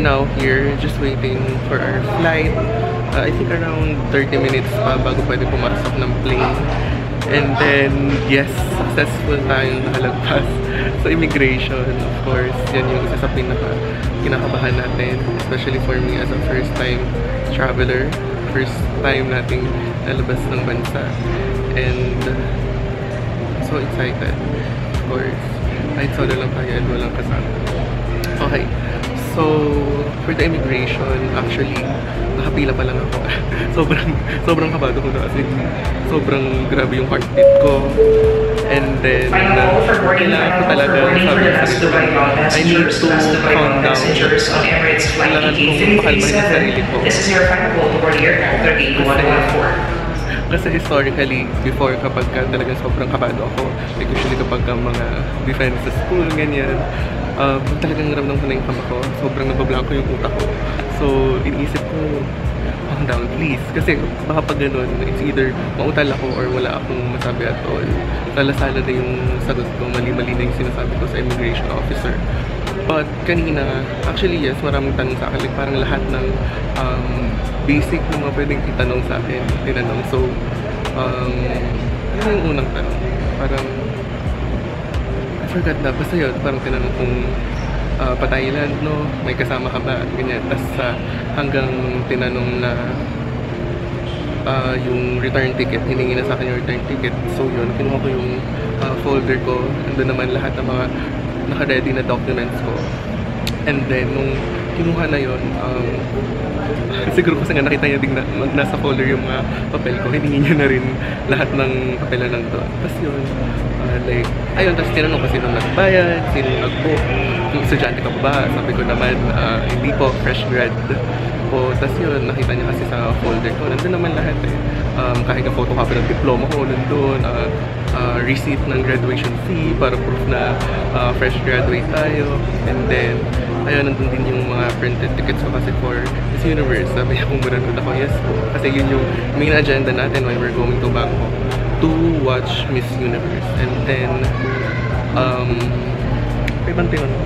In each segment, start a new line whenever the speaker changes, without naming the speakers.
now here, just waiting for our flight. I think around 30 minutes pa bago pwede pumasok ng plane. And then, yes, successful tayong nakalagpas sa immigration. Of course, yan yung isa sa kinakabahan natin. Especially for me as a first-time traveler. First time nating nalabas ng bansa. And so excited. Of course, kahit solo lang tayo and walang kasama. Okay. So, for the immigration, actually, nakapila pa lang ako. sobrang kabado ko na kasi sobrang grabe yung heartbeat ko. And then, kailangan ko talaga sabi sa sarili ko, I need to calm down. Kailangan kong makalmahin ang sarili ko. Kasi historically, before kapag talagang sobrang kabado ako, like usually kapag mga defense sa school, ganyan, talagang naramdam ko na yung kama ko. Sobrang nabablanko yung utak ko. So, iniisip ko, calm down, please. Kasi baka pag ganun, it's either mautal ako or wala akong masabi at all. Lalasala na yung sagot ko, mali-mali na yung sinasabi ko sa immigration officer. But kanina, actually yes, maraming tanong sa akin. Like, parang lahat ng basic na mga pwedeng itanong sa akin, tinanong. So, yun yung unang tanong. Parang, I forgot na. Basta yun, parang tinanong kung pa-Thailand, no? May kasama ka ba? Ganyan. Tapos hanggang tinanong na yung return ticket, hiningi na sa akin yung return ticket. So yun, kinuha ko yung folder ko. Andun naman lahat ng mga naka-ready na documents ko. And then, nung kinuha na yun, siguro kasi nga nakita niya din na nasa folder yung mga papel ko, hiningi niya na rin lahat ng papel na nandun. Tapos yun, like, ayun, tapos tinanong ko sino nagbayad, sino nag-book, yung estudyante ka ba? Sabi ko naman, hindi po, fresh grad po. Tapos yun, nakita niya kasi sa folder ko, nandun naman lahat eh. Kahit ang photocopy ng diploma ko nandun, receipt ng graduation fee para proof na fresh graduate tayo. And then, ayun, nandun din yung mga printed tickets ko kasi for Miss Universe. Sabi niya kung manonood ako, yes po. Kasi yun yung main agenda natin when we're going to Bangkok, to watch Miss Universe. And then, may ibang tinanong.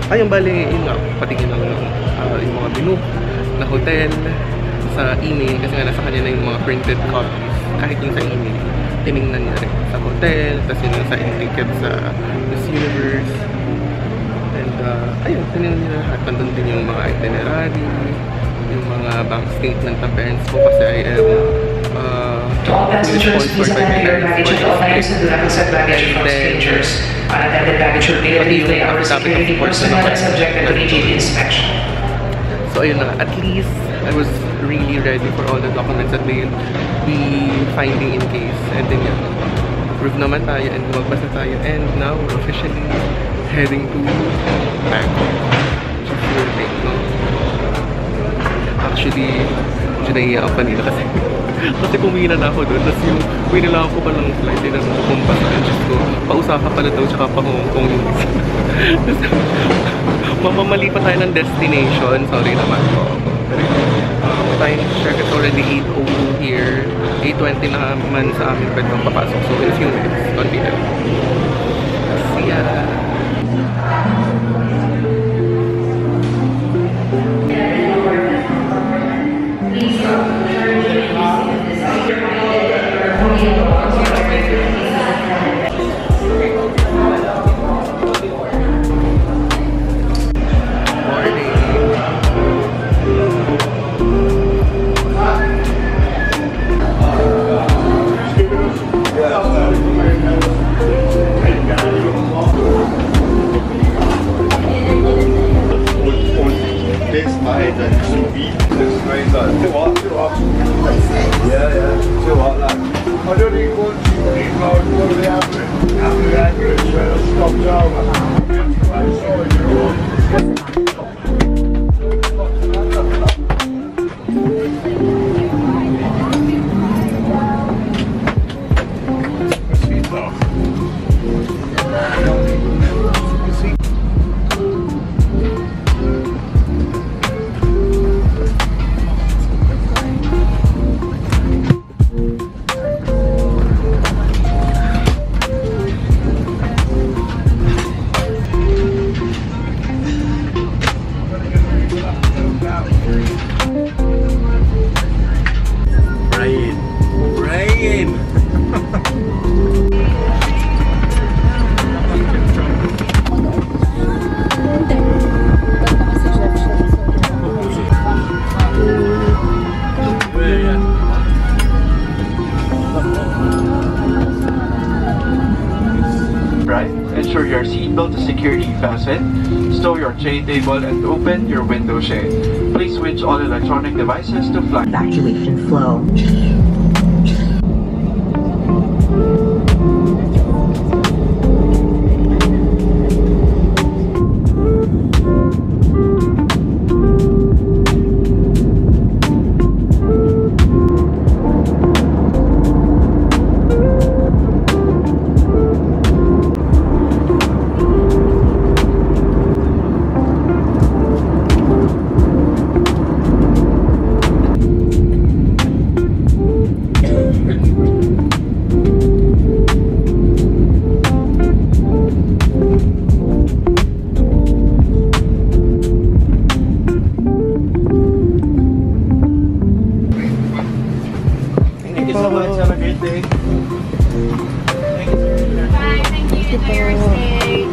Ayun, bali, yun nga, patingin lang yung mga binook na hotel sa email. Kasi nga nasa kanya na yung mga printed copies. Kahit yung sa email, tinignan niya rin sa hotel, tapos yun sa in-ticket sa Miss Universe. And ayun, tinignan niya lahat. Nandun din yung mga itinerary, yung mga bank statement ng parents ko kasi I am
to all passengers, please abandon your baggage at all times and do not accept baggage from strangers. Unattended baggage will be reviewed by our security personnel and subjected to immediate inspection.
So ayun na, at least I was really ready for all the documents that they'll be finding in case. And then yun, prove naman tayo and lumagpas na tayo. And now we're officially heading to Bangkok. Which is your thing, no? Actually, medyo naiiyak ako kanina kasi kasi pumina na ako doon. Tapos yung pinila ko pa lang flight, din ang pumunta sa Diyos ko. Pausaka pala daw, tsaka pa Hong Kong yung isa. Mamamali pa tayo ng destination. Sorry naman po. Time check, it's already 8:02 here. 8:20 na naman sa amin pwede kang papasok. So in a few minutes, continue. See ya!
Right. Ensure your seatbelt is securely fastened. Stow your tray table and open your window shade. Please switch all electronic devices to flight.
Evacuation flow.
Thank you so much. Have a great day.
Bye. Thank you for your stay.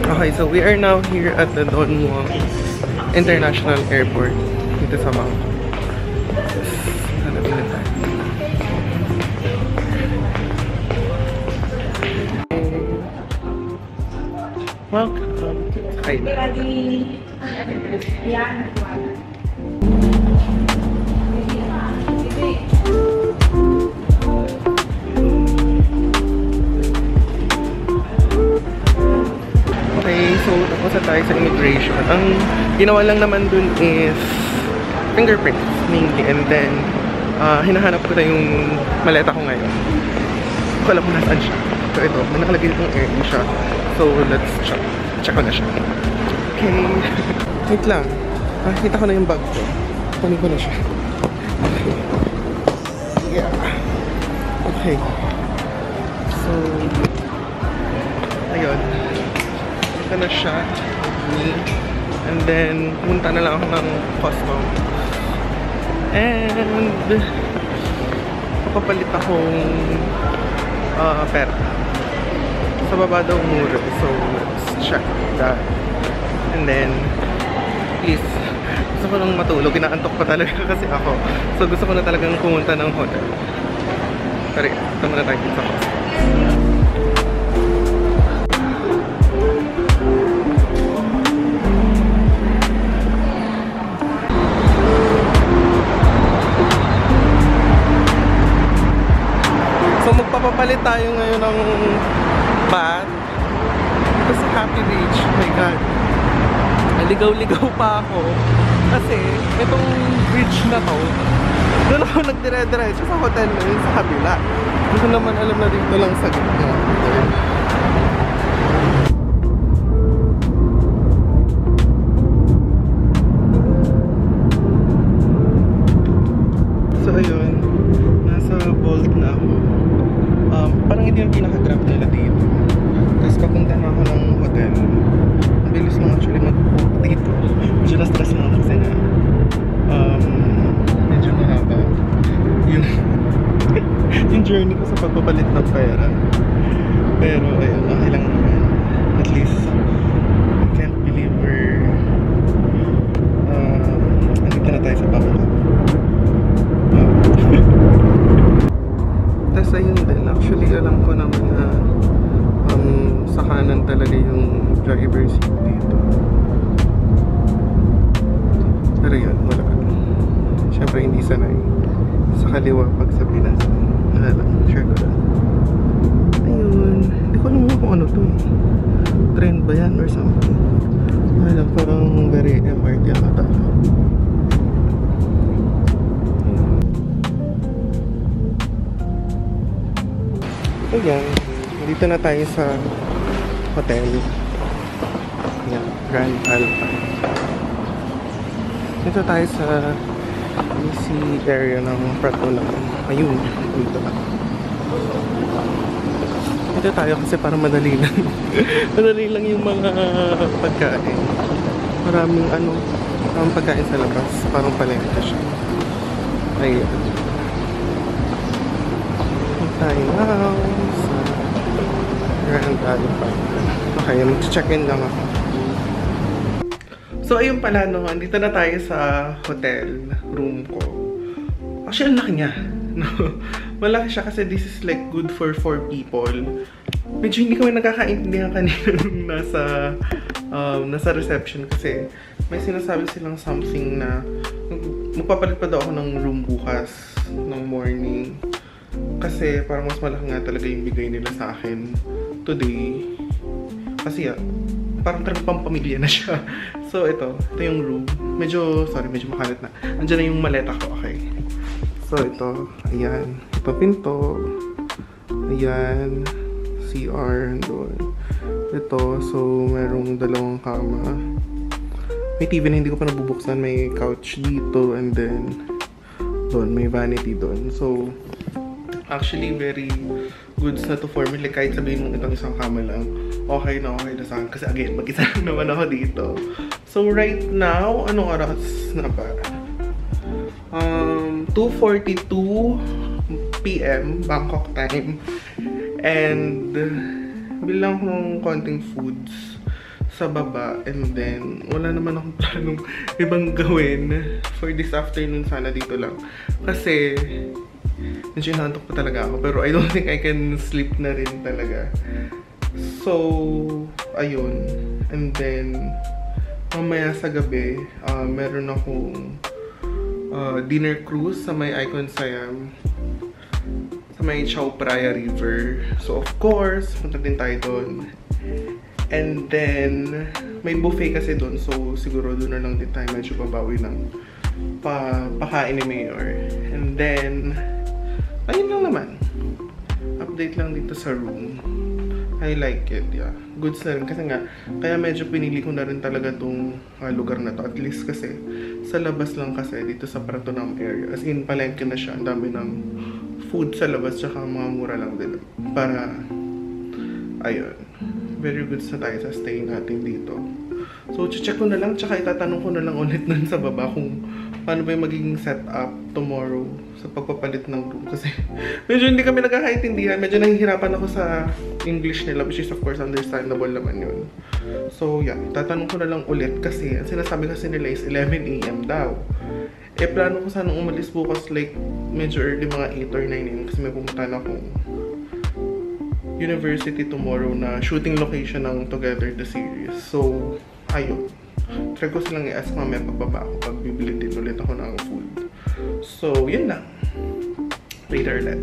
Okay, so we are now here at the Don Muang International Airport dito sa Mount. Hanapin na tayo. Welcome. Hi. Okay, so tapos na tayo sa immigration. Ang ginawa lang naman dun is fingerprints mainly, and then hinahanap ko na yung maleta ko ngayon. Hindi ko alam kung nasaan siya. So ito, may nakalagay ditong Air Asia. So let's check. Check ko na siya. Okay. Wait lang. Nakita ko na yung bag ko. Kunin ko na siya. Okay. Yeah. Okay. So ayun. Ito na siya. And then, punta na lang ako ng Costco. And papapalit akong pera. Sa baba daw mura. So, let's check that. And then, please, gusto ko nang matulog. Inaantok pa talaga kasi ako. So, gusto ko na talagang pumunta ng hotel. Sorry, ito muna tayo sa Costco. So magpapapalit tayo ngayon ng bath. Ito sa Happy Beach. Oh my God. Naligaw-ligaw pa ako. Kasi itong bridge na to, doon ako nagdire-diretso sa hotel na yun sa kabila. Hindi ko naman alam na dito lang sa gitna. So ayun, nasa Bolt na ako. Parang ito yung pinaka-grab nila dito. Tapos papunta na ako ng hotel. Ang bilis lang actually mag-book dito. Medyo na-stress na ako kasi na medyo mahaba yung journey ko sa pagpapalit ng pera. Pero ayun, okay lang naman. At least I can't believe we're nandito na tayo sa Bangkok. Tapos ayun din, actually alam ko naman na sa kanan talaga yung driver's seat dito. Pero yun, wala. Siyempre hindi sanay sa kaliwa pag sa Pinas. Wala lang, share ko lang. Ayun, hindi ko alam kung ano to eh. Trend ba yan or something? Wala lang, parang very MRT ang ata. Ayan, dito na tayo sa hotel. Ayan, Grand Alpha. Dito tayo sa easy area ng Prato lang. Ayun, dito lang. Ito dito tayo kasi parang madali lang. Madali lang yung mga pagkain. Maraming pagkain sa labas. Parang palengke siya. Ayan. Tayo now sa Grand Alley Park. Okay, mag-check-in lang ako. So, ayun pala, no, andito na tayo sa hotel room ko. Actually, ang laki niya. No? Malaki siya kasi this is like good for 4 people. Medyo hindi kami nagkakaintindihan kanina nung nasa reception kasi may sinasabi silang something na magpapalit pa daw ako ng room bukas ng morning. Kasi parang mas malaki nga talaga yung bigay nila sa akin today. Kasi parang talagang pampamilya na siya. So, ito yung room. Medyo makalat na. Andiyan na yung maleta ko, okay. So, ito. Ayan. Ito pinto. Ayan. CR. Doon. Ito. So, merong 2 kama. May TV na hindi ko pa nabubuksan. May couch dito. And then, doon. May vanity doon. So, actually, very goods na to for me. Like, kahit sabihin mong itong isang kama lang, okay na sa akin. Kasi again, mag-isa lang naman ako dito. So, right now, anong oras na ba? 2:42 PM, Bangkok time. And, bilang ng konting foods sa baba. And then, wala naman akong planong ibang gawin for this afternoon. Sana dito lang. Kasi, medyo inaantok pa talaga ako. Pero I don't think I can sleep na rin talaga. So, ayun. And then, mamaya sa gabi, meron akong dinner cruise sa may Icon Siam. Sa may Chao Phraya River. So, of course, punta din tayo doon. And then, may buffet kasi doon. So, siguro doon na lang din tayo medyo babawi ng pakain ni Mayor. And then, ayun lang naman. Update lang dito sa room. I like it, yeah. Goods na rin. Kasi nga, kaya medyo pinili ko na rin talaga tong lugar na to. At least kasi, sa labas lang kasi, dito sa Pratunam area. As in, palengke na siya. Ang dami ng food sa labas, tsaka mga mura lang din. Para, ayun. Very goods na tayo sa stay natin dito. So, check ko na lang, tsaka itatanong ko na lang ulit nun sa baba kung paano ba yung magiging setup tomorrow sa pagpapalit ng room. Kasi medyo hindi kami nagkakaintindihan. Medyo nahihirapan ako sa English nila, which is of course understandable naman yun. So yeah, tatanong ko na lang ulit kasi ang sinasabi kasi nila is 11 AM daw. Eh, plano ko sanang umalis bukas like medyo early, mga 8 or 9 AM kasi may pumuntahan akong university tomorrow na shooting location ng Together the series. So, ayun. Try ko silang i-ask mamaya pagbaba ako pag bibili din ulit ako ng food. So, yun lang. Later ulit.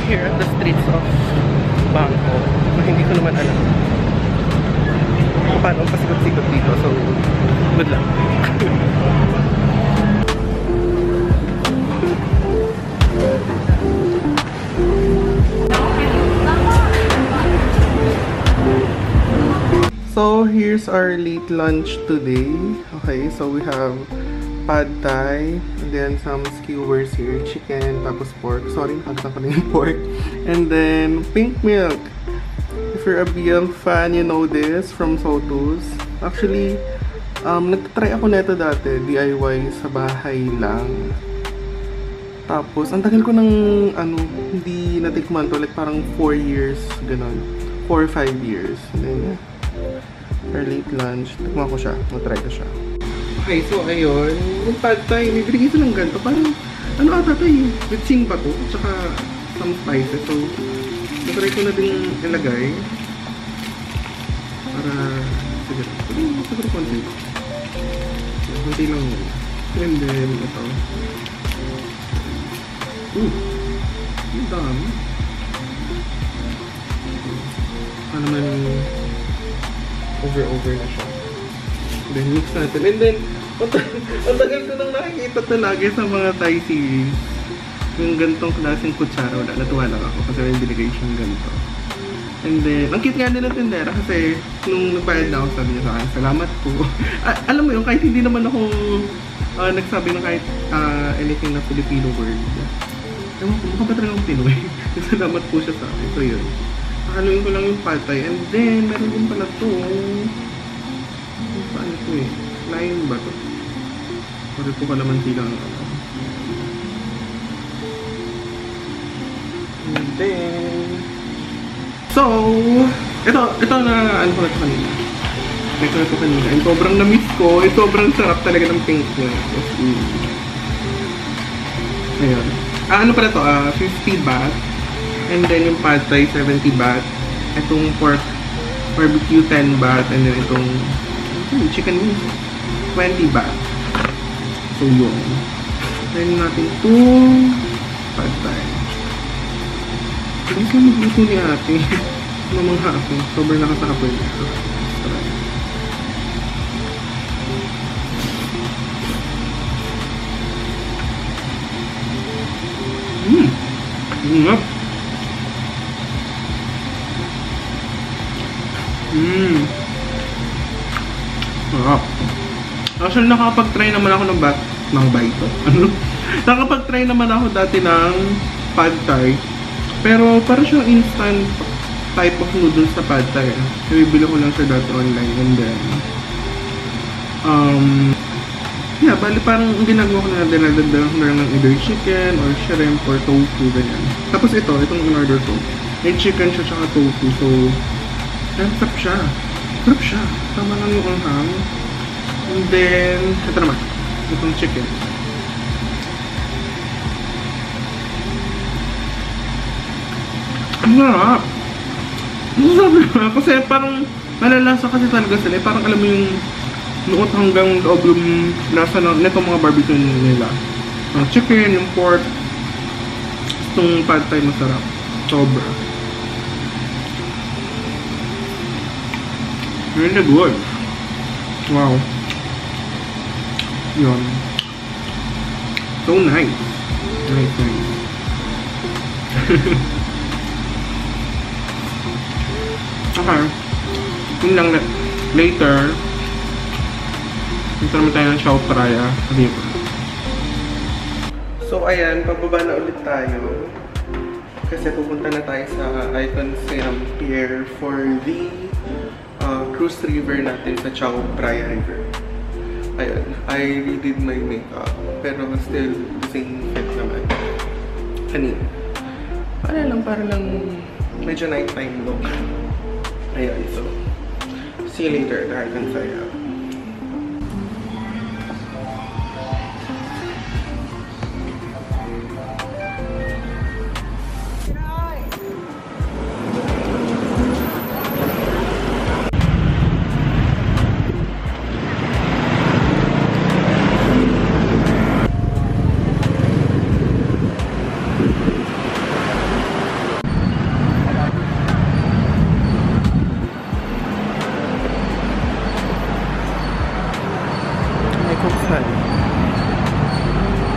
Here at the streets of Bangkok, na hindi ko naman alam kung paano ang pasikot-sikot dito, so good luck. So here's our late lunch today. Okay, so we have pad thai, and then some skewers here, chicken, tapos pork. Sorry, nakagatan ko na yung pork. And then, pink milk. If you're a BL fan, you know this from Sotus. Actually, nagtatry ako neto dati, DIY sa bahay lang. Tapos, ang tagal ko ng, hindi natikman to, like parang 4 years, ganun. 4 or 5 years. And then, our late lunch, tikman ko siya, matry ko siya. Okay, so ayun, yung pad thai, may binigay silang ganito. Parang ano ata ito eh, with sing ba to? Tsaka some spices. So, natry ko na din ilagay. Para, siguro konti. Konti lang yun. And then, ito. Ang dami. Ano man, over na siya. Then, mix natin. And then, ang tagal ko nang nakikita ito lagi sa mga Thai series. Yung gantong klaseng kutsara, wala. Natuwa lang ako kasi may binigay siyang ganito. And then, ang cute nga din ng tindera kasi nung nagbayad na ako, sabi niya sa akin, salamat po. Alam mo yun, kahit hindi naman ako nagsabi ng kahit anything na Filipino word. Ewan ko, mukha ba talaga akong Pinoy? Salamat po siya sa akin. So yun. Haluin ko lang yung patay. And then, meron din pala to. Paano ito eh? Lion ba to? Pari po ka naman silang And then... So, ito na ano ko na ito kanina. Ito na ito kanina. And sobrang na-miss ko. Sobrang sarap talaga ng pink niya. Ayan. Ano pala ito? 50 baht. And then yung pad thai 70 baht. Itong pork barbecue 10 baht. And then itong chicken wings 20 baht. So yun. Try natin itong pad thai. Hindi siya magluto ni ate. Mamangha ako. Sobrang nakasakapoy niya. Try. Ngap. Sarap. Actually, nakapag-try naman ako ng ito. Ano? Nakapag-try naman ako dati ng pad thai. Pero parang siyang instant type of noodles sa pad thai. Bibili ko lang siya dati online. And then, yeah, bali parang ang ginagawa ko na dinadagdagan ko na ng either chicken or shrimp or tofu, ganyan. Tapos itong in-order ko. May chicken siya tsaka tofu. So, sarap siya. Sarap siya. Tama lang yung anghang. And then, ito naman. Itong chicken. Ang sarap. Ang sarap. Kasi parang malalasa kasi talaga sila. Parang alam mo yung noot hanggang loob yung nasa netong mga barbecue nila. Ang chicken, yung pork. Itong pad thai masarap. Sobra. Really good. Wow. Yun. So nice. Nice. Okay. Yun lang later. Punta naman tayo ng Chao Phraya River. So ayan, pababa na ulit tayo. Kasi pupunta na tayo sa Icon Siam Pier for the cruise river natin sa Chao Phraya River. Ayan, I redid my makeup. Pero still the same fit naman. Kanina. Para lang medyo nighttime look. Ayan, so see you later at Icon Siam.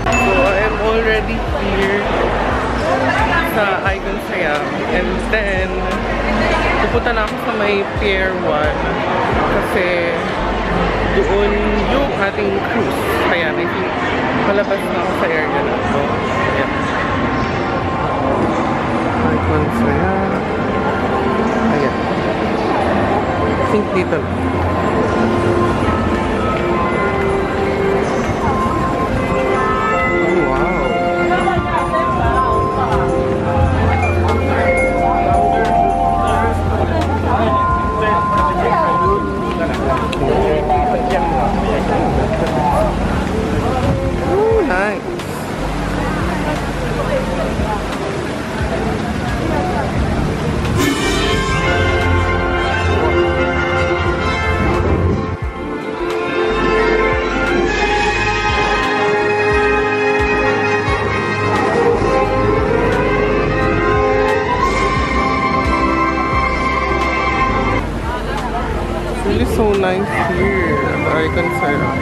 So I am already here sa Icon Siam, and then pupunta na ako sa may Pier 1 kasi doon yung ating cruise. Kaya I think malabas na ako sa area na to. Ayan. Icon Siam. Ayan. I think dito na. So nice here at the Icon Syrup.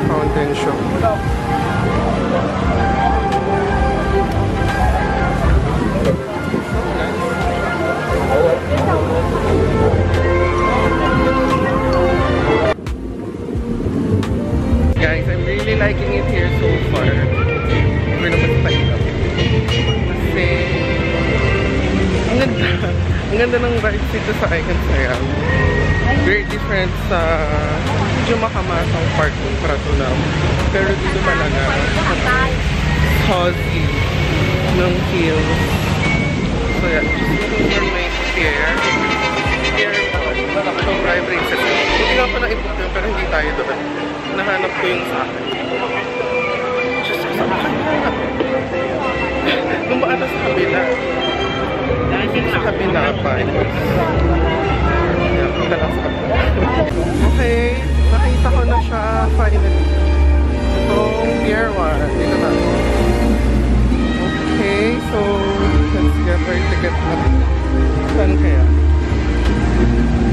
Fountain shop. Guys, I'm really liking it here so far. We're naman sa Pailap. Kasi ang ganda ng vibes dito sa Icon Syrup. Very different sa medyo makamasang park kumpara to na. Pero dito talaga cozy ng hills. So yeah, just looking for my hair. So private princess. Hindi nga pa na-ipot yun pero hindi tayo doon. Nahanap ko yung sa akin. Just sa kabila. Nung ba sa kabila? Sa kabila pa. Okay, nakita ko na siya finally. Itong Pier 1. Dito na. Okay, so let's get our ticket na. Saan kaya?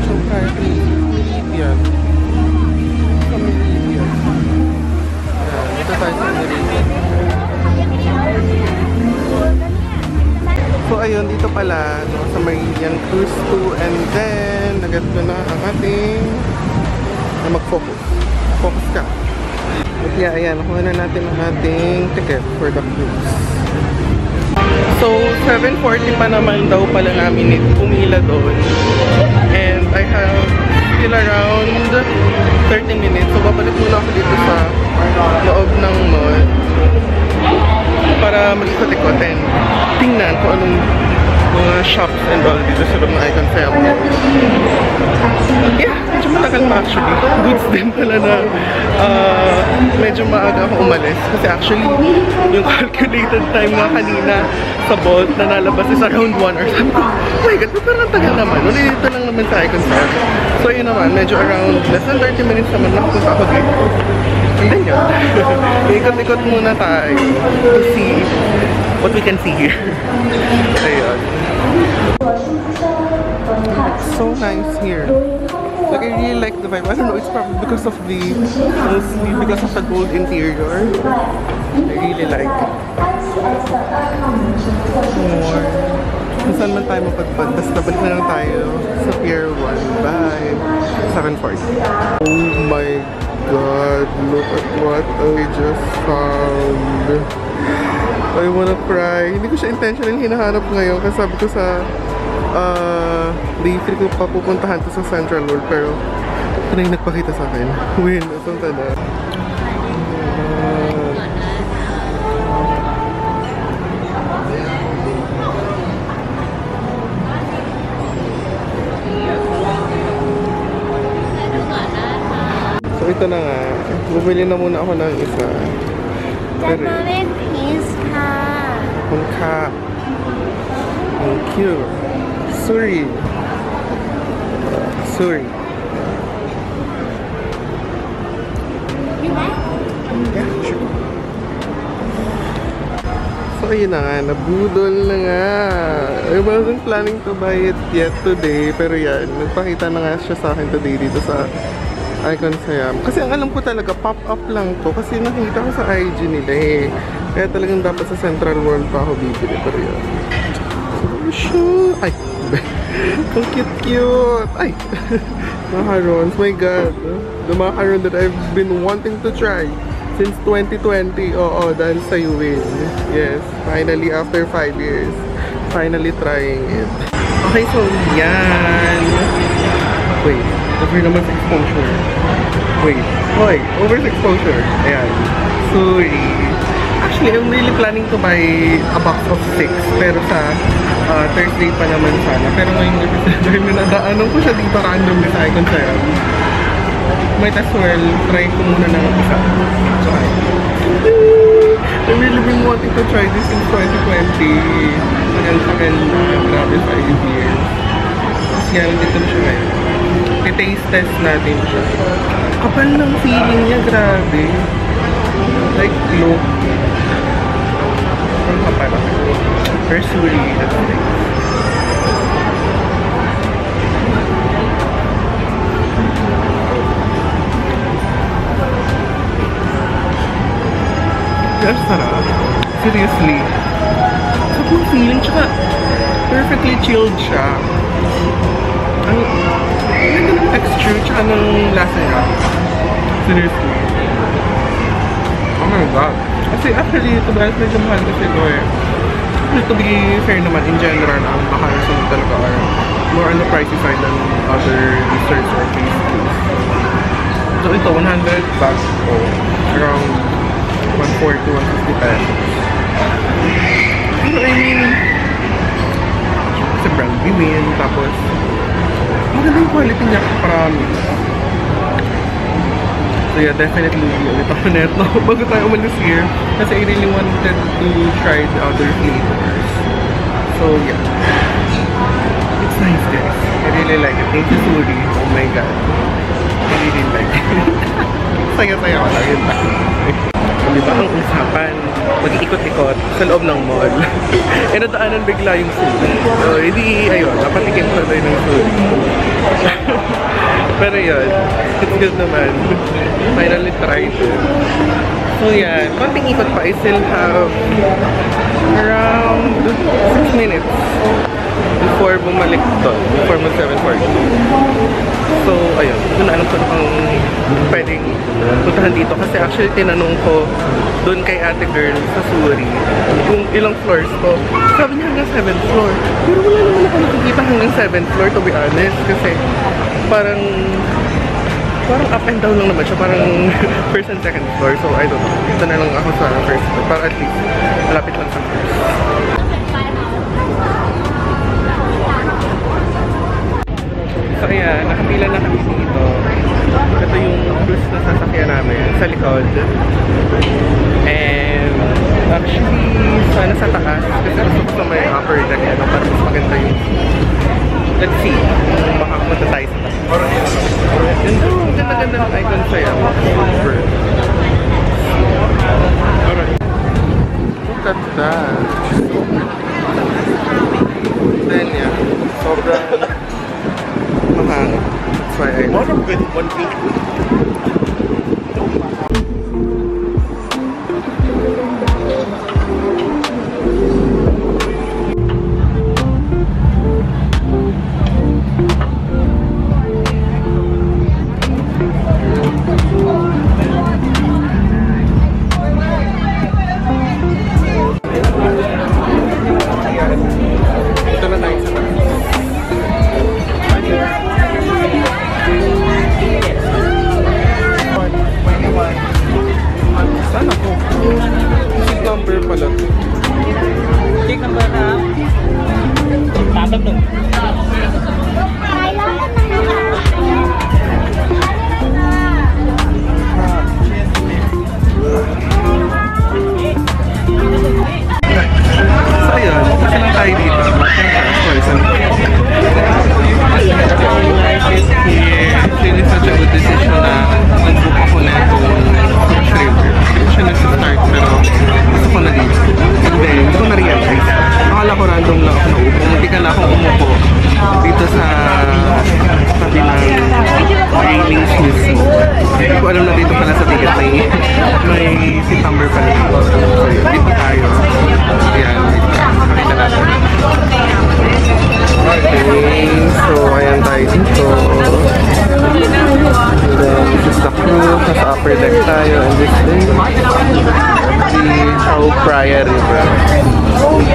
So currently, Meridian. Sa Meridian. Ayan, dito tayo sa Meridian. So ayun, dito pala no, sa Meridian Cruise 2 and then nagat ko na ang ating mag-focus. Focus ka. But yeah, ayan, nakuha na natin ang ating ticket for the cruise. So 7:40 pa naman daw pala namin pumila doon. And I have still around 30 minutes. So babalik muna ako dito sa loob ng mall para mag-ikot-ikot and tingnan kung anong mga shops and all dito sa loob ng Icon Syrup. Yeah, medyo matagal pa actually. Goods din pala na medyo maaga ako umalis. Kasi actually, yung calculated time nga kanina sa Bolt na nalabas is around 1 hour. Sabi ko, oh my god, parang tagal naman. Dito lang naman sa Icon Syrup. So yun naman, medyo around less than 30 minutes naman nakapunta ako dito. And then yun, ikot-ikot muna tayo to see what we can see here. Ayun. So nice here. Like, I really like the vibe. I don't know, it's probably because of the gold interior. I really like it. More. Kung saan man tayo mapadpad, basta nabalik na lang tayo sa Pier 1 by 7:40. Oh my god, look at what I just found. I wanna cry. Hindi ko siya intentionally hinahanap ngayon kasi sabi ko sa day 3 ko pa pupuntahan to sa Central World, pero ito na yung nagpakita sa akin. Win, asang ka na. So ito na nga, bumili na muna ako ng isa. Pero thank you. Sorry. Yeah, sure. So ayun na nga, nabudol na nga. I wasn't planning to buy it yet today, pero yan, nagpakita na nga siya sa akin today dito sa Icon Syrup. Kasi ang alam ko talaga, pop-up lang to. Kasi nakita ko sa IG nila eh. Kaya talagang dapat sa Central World pa ako bibili. Pero yan. So, sure. Ay! Ang cute-cute! Ay! Macarons. My God. The macaron that I've been wanting to try since 2020. Oo, dahil sa UWin. Yes. Finally, after 5 years. Finally trying it. Okay, so yan. Wait. Over naman sa exposure. Wait. Hoy, over sa exposure. Ayan. Sorry. Actually, I'm really planning to buy a box of 6. Pero sa Thursday pa naman sana. Pero ngayong episode, nadaanan ko siya dito random sa Icon Syrup. Might as well, try ko muna ng isa. So, I've really been wanting to try this in 2020. Tagal-tagal na. Grabe 5 years. Tapos yan, dito na siya ngayon. I-taste test natin siya. Kapal ng feeling niya, grabe. Like, look. Ang kapal. Personally, that's nice. Super sarap. Seriously. Sarap ng feeling, tsaka perfectly chilled siya. Ang ganda ng texture, tsaka ng lasa niya. Seriously. Oh my god. Kasi actually, ito dahil medyo mahal kasi ito eh. To be fair naman, in general, ang Bacardson talaga are more on the pricey side than other desserts or pastries. So ito, 100 bucks o around 140 to 150 pesos. Pero I mean, sa brand win, tapos maganda yung quality niya, promise. So yeah, definitely ulit ako neto bago tayo umalis here kasi I really wanted to try the other flavors. So yeah, it's nice guys. I really like it. Thank you Suri. Oh my god. I really like it. Saya-saya ko lang yun lang. Diba ang usapan, mag-iikot-ikot sa loob ng mall. E nadaanan bigla yung Suri. So hindi, ayun, napatikin ko tayo ng Suri. Pero yun, it's good naman. Finally tried it. So yeah, konting ikot pa. I still have around 6 minutes before bumalik doon, before mag 7:40. So ayun, doon alam ko na kung pwedeng puntahan dito. Kasi actually tinanong ko doon kay ate girl sa Suri kung ilang floors to. Sabi niya hanggang 7th floor. Pero wala naman ako nakikita hanggang 7th floor to be honest. Kasi parang up and down lang naman siya. Parang first and second floor. So I don't know. Dito na lang ako sa first floor. Para at least malapit lang sa first. So ayan, nakapila na kami dito. Ito yung cruise na sasakyan namin sa likod. And actually, sana sa taas. Kasi gusto ko sa may upper deck. Para mas maganda yung let's see kung makapunta tayo sa taas. Ganda-ganda ng icon sa'yo. Super. Alright. Look at that. Then yeah, sobrang mahangin. That's why I love it. One thing.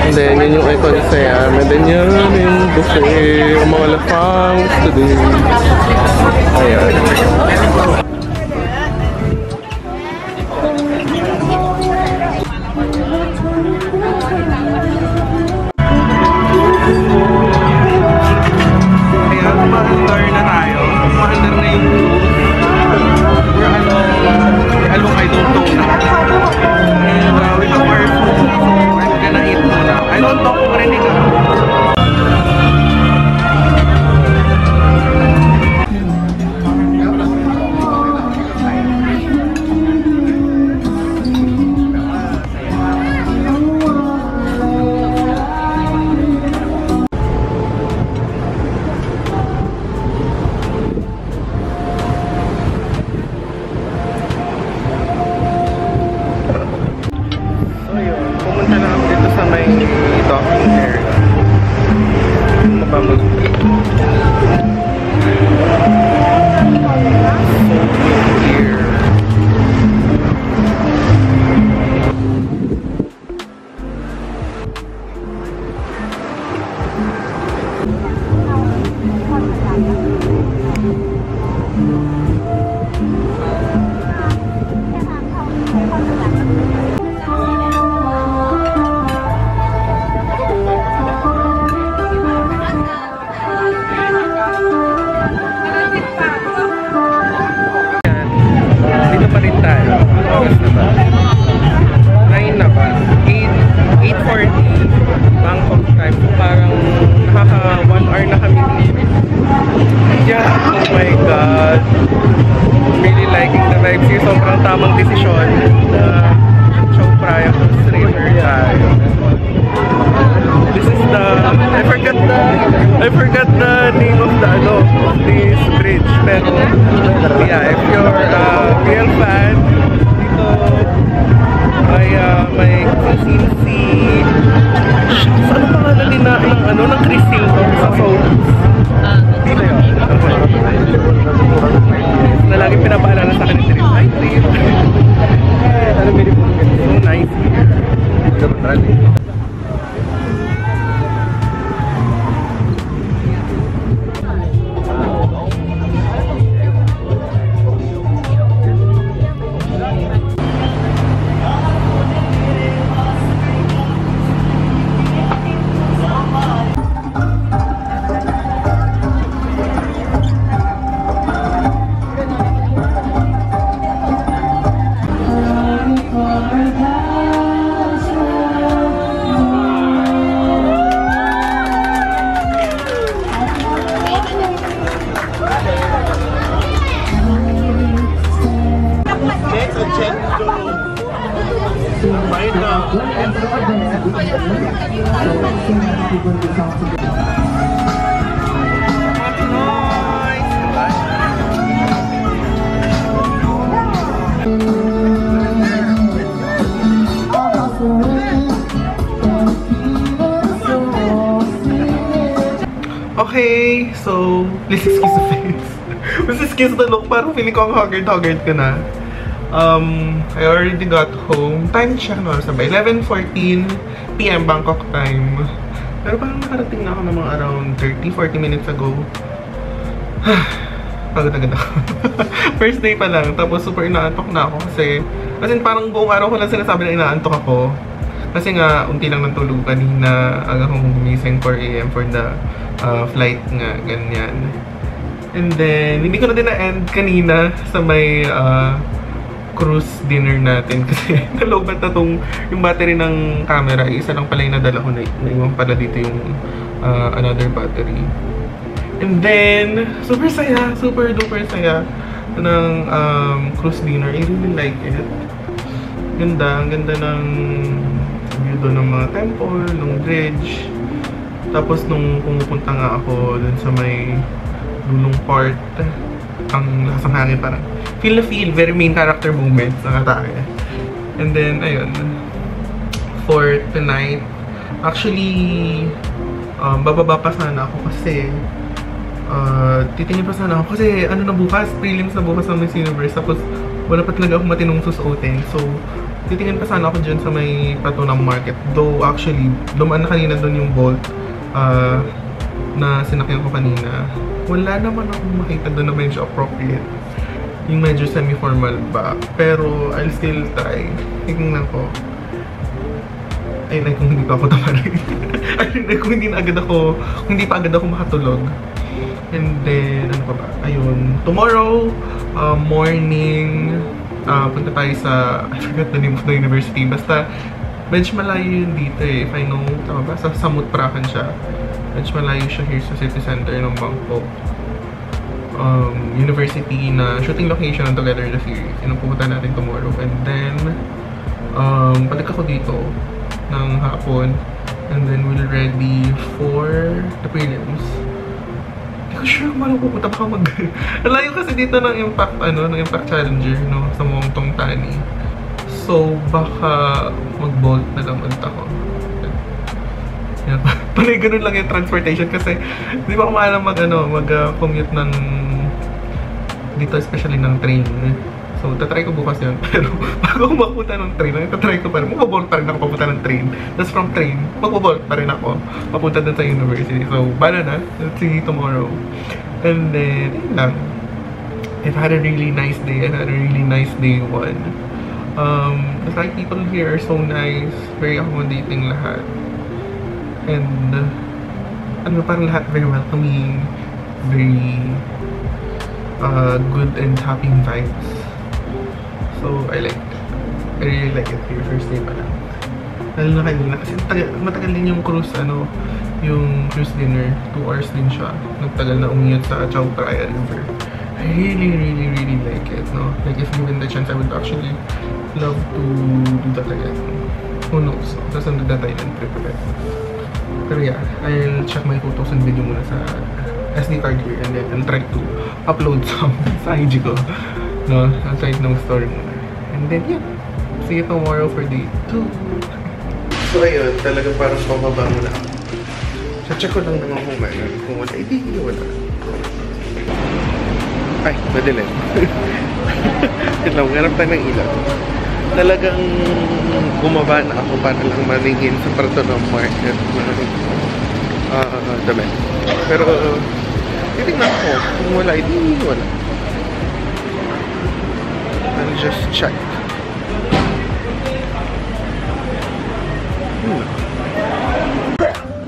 And then yun yung icon sa Siam. And then yun yung buffet. Ang mga lafangs today. Ayan. sa may docking area. Ano ba mag... Here. Sobrang tamang desisyon na Chao Phraya Cruz River tayo. This is the I forgot the name of the of this bridge, pero yeah, if you're a real fan dito ay may consistency. Ano pangalan din na ng Crising sa photos? Dito yun. Na laging pinapaalala sa akin ni Tris. Hi, Tris! So nice here. Okay, so please excuse the face. Please excuse the look. Parang feeling ko ang haggard ka na. I already got home. Time check na oras na ba? 11:14 PM Bangkok time. Pero parang nakarating na ako ng mga around 30-40 minutes ago. Pagod agad ako. First day pa lang. Tapos super inaantok na ako kasi parang buong araw ko lang sinasabi na inaantok ako. Kasi nga, unti lang ng tulog kanina. Aga kong gumising 4 AM for the flight nga, ganyan. And then, hindi ko na din na-end kanina sa may cruise dinner natin kasi nalobat na yung battery ng camera. Isa lang pala yung nadala ko na iwan pala dito yung another battery. And then, super saya, super duper saya ng cruise dinner. I really like it. Ganda, ang ganda ng view doon ng mga temple, ng bridge. Tapos nung pumupunta nga ako dun sa may lulong part, ang lakas ng hangin, parang feel na feel, very main character moments na tayo. And then, ayun, for tonight, actually, bababa pa sana ako kasi titingin pa sana ako kasi ano na bukas, prelims na bukas ng Miss Universe, tapos wala pa talaga akong matinong susuotin. So, titingin pa sana ako dyan sa may Patunang Market. Though, actually, dumaan na kanina doon yung Bolt na sinakyan ko kanina. Wala naman akong makita doon na medyo appropriate. Yung medyo semi-formal ba. Pero, I'll still try. Tingnan ko. Ayun, kung hindi pa ako tamarin. Ayun, kung hindi pa agad ako makatulog. And then, ano pa ba? Ayun, tomorrow morning, punta tayo sa, I forgot the name of the university. Basta, medyo malayo yun dito eh. If I know, tama ba? Sa Samut Prakan siya. Medyo malayo siya here sa city center ng Bangkok. University na shooting location ng Together the Series. Yun ang pupunta natin tomorrow. And then, balik ako dito ng hapon. And then, we'll ready for the prelims. Hindi ko sure kung ano pupunta baka Alayo kasi dito ng Impact, ng Impact Challenger, no? Sa Muangthong Thani. So, baka mag-bolt na lang ulit ako. Yan. Panay ganun lang yung transportation kasi di ba ko maalam mag-commute ng dito, especially ng train. So, tatry ko bukas yun. Pero, bago ako mapunta ng train, tatry ko pa rin. Magpabolt pa rin ako papunta ng train. Tapos from train, magpabolt pa rin ako papunta dun sa university. So, bala na. Let's see tomorrow. And then, yun lang. I've had a really nice day. I've had a really nice day one. The Thai people here are so nice. Very accommodating lahat. And, parang lahat very welcoming. Very good and happy vibes. So, I like it. I really like it here. First day pa lang. Lalo na kanina. Kasi matagal din yung cruise, yung cruise dinner. 2 hours din siya. Nagtagal na umiyot sa Chao Phraya River. I really, really, really like it, no? Like, if given the chance, I would actually love to do that again. Who knows? Tapos ang do that Thailand trip ulit. Pero yeah, I'll check my photos and video muna sa SD card here. And then, I'll try to upload some sa IG ko. No, I'll try ng story muna. And then, yeah. See you tomorrow for day 2. So, ayun. Talagang parang pababa muna ako. Check ko lang naman kung mayroon. Kung wala, hindi wala. Ay, madilim. Wait lang, ganap tayo ng ilaw. Talagang bumaba na ako para lang maningin sa parto ng market na damit. Pero, titignan ko. Kung wala, hindi wala. I'll just check.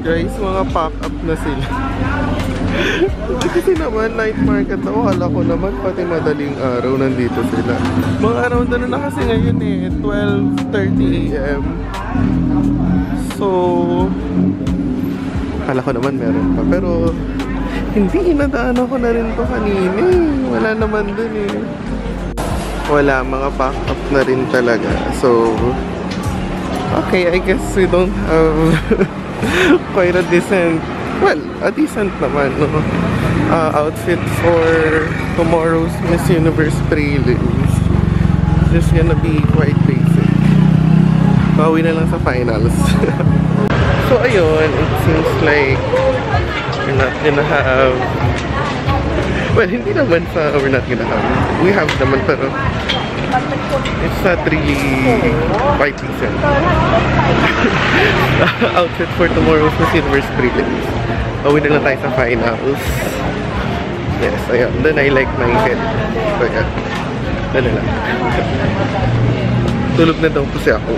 Guys, mga pack up na sila. Kasi naman, night market ako. Akala ko naman, pati madaling araw nandito sila. Mga araw na na kasi ngayon 12:30 AM. So, akala ko naman meron pa. Pero, hindi, inadaan ako na rin to kanina. Wala naman dun Wala, mga pack up na rin talaga. So, okay, I guess we don't have quite a decent, well, a decent naman, no? Outfit for tomorrow's Miss Universe prelims. Just gonna be quite basic. Bawi na lang sa finals. So, ayun, it seems like we're not gonna have, well, hindi naman sa we're not gonna have. We have naman, pero it's not really quite decent. Outfit for tomorrow's Miss Universe prelims. Bawi na lang tayo sa finals. Yes, ayun. Then I like my head. So, yeah. Ano lang. Tulog na daw po siya ako.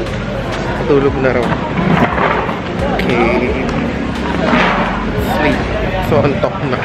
Tulog na raw. Okay. Sleep. So, antok na.